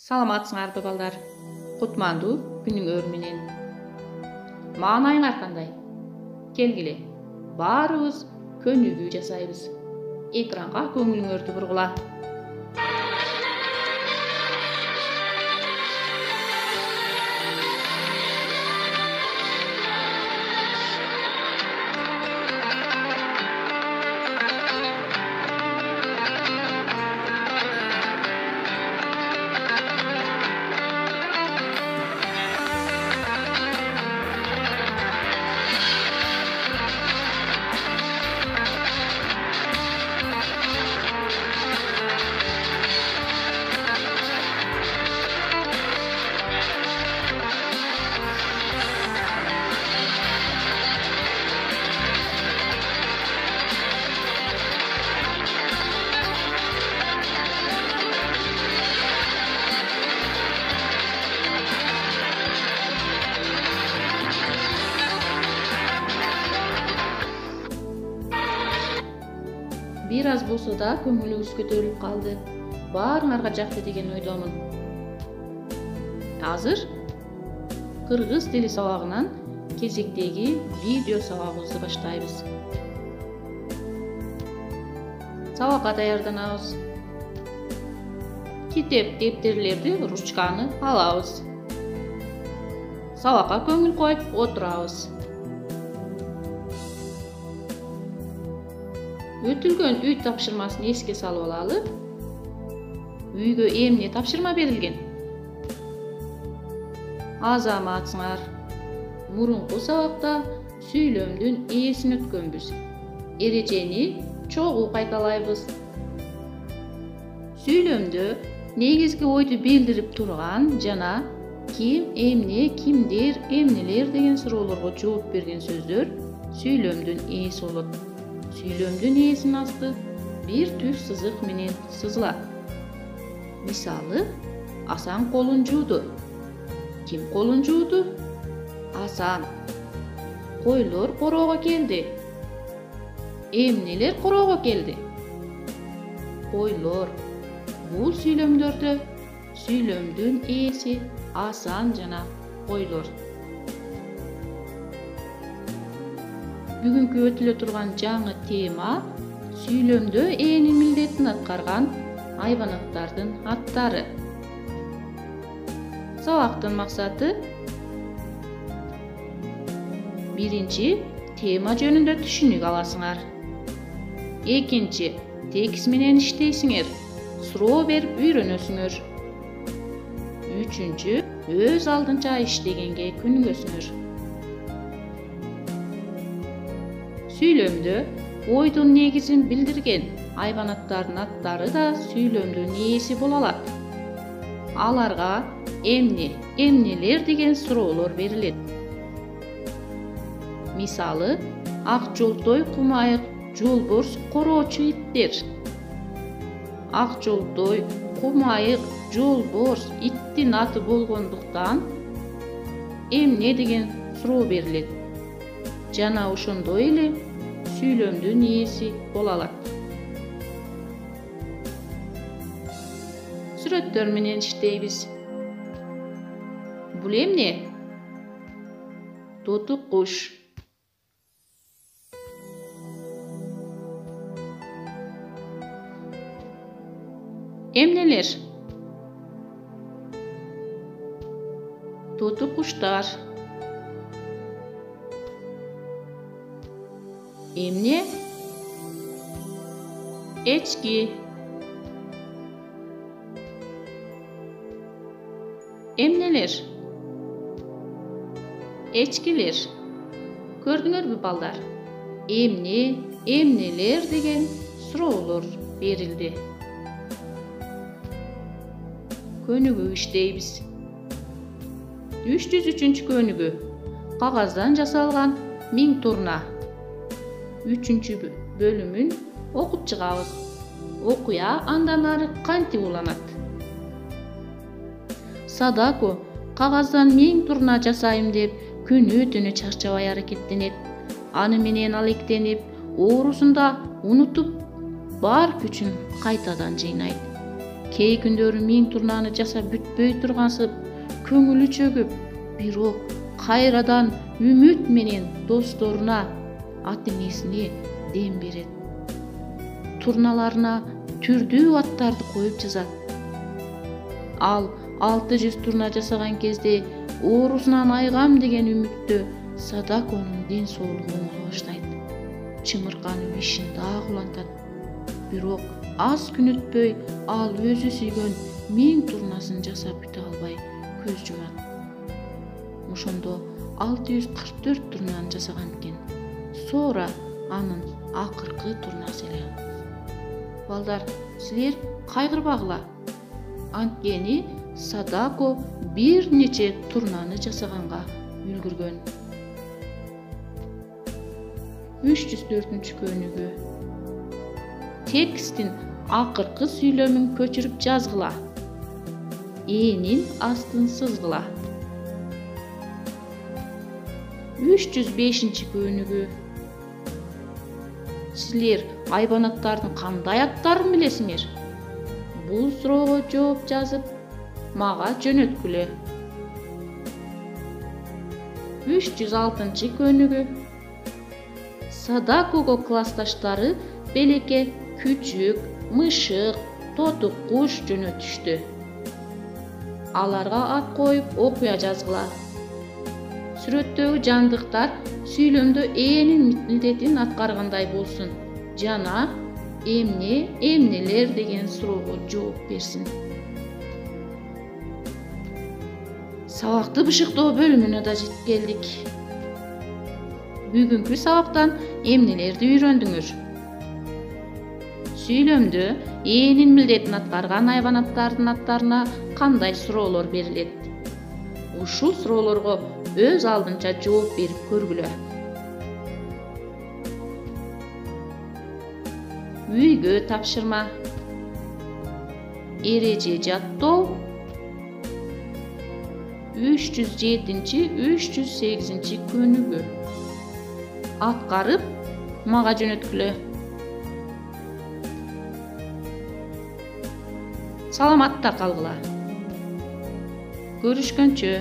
Саламатсыңарбы балдар? Кутмандуу күнүңөр менен. Маанайыңар кандай? Келгиле, баарыбыз көнүгүү жасайбыз. Экранга көңүлүңөрдү бургула. Бир аз болсо да көңүлүбүз көтөрүлүп калды. Баарыңарга жакты деген ойдомун. Азыр кыргыз тили сабагынан кезектеги видео сабагыбызды баштайбыз. Сабакка даярданабыз. Китеп, дептерлерди, ручканы алабыз. Сабакка көңүл коюп отурабыз. Өтүлгөн үй тапшырмасын эске салып алалы. Үйгө эмне тапшырма берилген? Азаматсыңар. Мурунку сабакта сүйлөмдүн ээсин өткөнбүз. Эрежени чогуу кайталайбыз. Сүйлөмдө негизги ойду билдирип турган жана ким, эмне, кимдер, эмнелер деген суроолорго жооп берген сөздөр сүйлөмдүн ээси болот. Сүйлөмдүн ээсинин асты бир түз сызык менен сызылат. Мисалы, Асан колун жууду. Ким колун жууду? Асан. Койлор короого келди. Эмнелер короого келди? Койлор. Бул сүйлөмдөрдө сүйлөмдүн ээси Асан жана койлор. Бүгүнкү өтүлө турган жаңы тема сүйлөмдө ээнин милдетин аткарган айбанаттардын аттары. Сабактын максаты: биринчи, тема жөнүндө түшүнүк аласыңар. Экинчи, текст менен иштейсиңер, суроо берип үйрөнөсүңөр. Үчүнчү, өз алдынча иштегенге күнүгөсүңөр. Сүйлөмдө ойдун негизин билдирген айбанаттардын аттары да сүйлөмдүн ээси боло алат. Аларга эмне, эмнелер деген суроолор берилет. Мисалы, ак жолтой, кумайык, жолборс, короочу иттер. Ак жолтой, кумайык, жолборс иттин аты болгондуктан эмне деген суроо берилет. Жана ошондой эле сүйлөмдүн ээси боло алат. Сүрөттөр менен иштейбиз. Бул эмне? Тоту куш. Эмнелер? Тоту куштар. Эмне? Эчки. Эмнелер? Эчкилер. Көрдүңөрбү балдар? Эмне, эмнелер деген суроолор берилди. Көнүгүү иштейбиз. 303 көнүгүү. Кагаздан жасалган 1000 турна. 3 бөлүмүн окуп чыгабыз. Окуя андан ары кантип уланат? Садако кагаздан 1000 турна жасайм деп күнү-түнү чарчабай аракеттенет. Аны менен ал эктенип, оорусунда унутуп, бар күчүн кайтадан жыйнайт. Key күндөрү 1000 turnany jasap бүтpөy turgansып, көңүлү çöküp, бирок кайрадан үмүт менен досторуна ат-энесине дем берет. Турналарына түрдүү аттарды коюп жазат. Ал 600 турна жасаган кезде оорусунан айгам деген үмүттө Садаконун ден соолугу оңой баштайт. Чымырканын ишин дагы улантат. Бирок аз күн өтпөй ал өзү сүйгөн 1000 турнасын жасап бүтө албай көз жумат. Ошондо 644 турнаны жасаган экен. Sonra анын акыркы турнасы эле. Балдар, силер кайгырбагыла. Анткени Садако бир нече турнаны жасаганга үлгүргөн. 304-көнүгү. Текстин акыркы сүйлөмүн көчүрүп жазгыла. Энин астын сызгыла. 305-көнүгү. Силер айбанаттардын кандай аттарын билесиңер? Бул суроого жооп жазып, мага жөнөткүлө. 306-көнүгү. Садакого классташтары Белеке, Күчүк, Мышык, Тоту куш жөнөтүштү. Аларга ат коюп окуя жазгыла. Сүрөттөгү жандыктар сүйлөмдө энин милдетин аткаргандай болсун жана эмне, эмнелер деген суроого жооп берсин. Сабакты бышыктоо бөлүмүнө да жетип келдик. Бүгүнкү сабактан эмнелерди үйрөндүңөр? Сүйлөмдө энин милдетин аткарган айбанаттардын аттарына кандай суроолор берилет? Ушул суроолорго өз алдынча жооп берип көргүлө. Үйгө тапшырма. Эреже жаттоо. 307-308-көнүгү. Аткарып, мага жөнөткүлө. Саламатта калгыла. Көрүшкөнчө.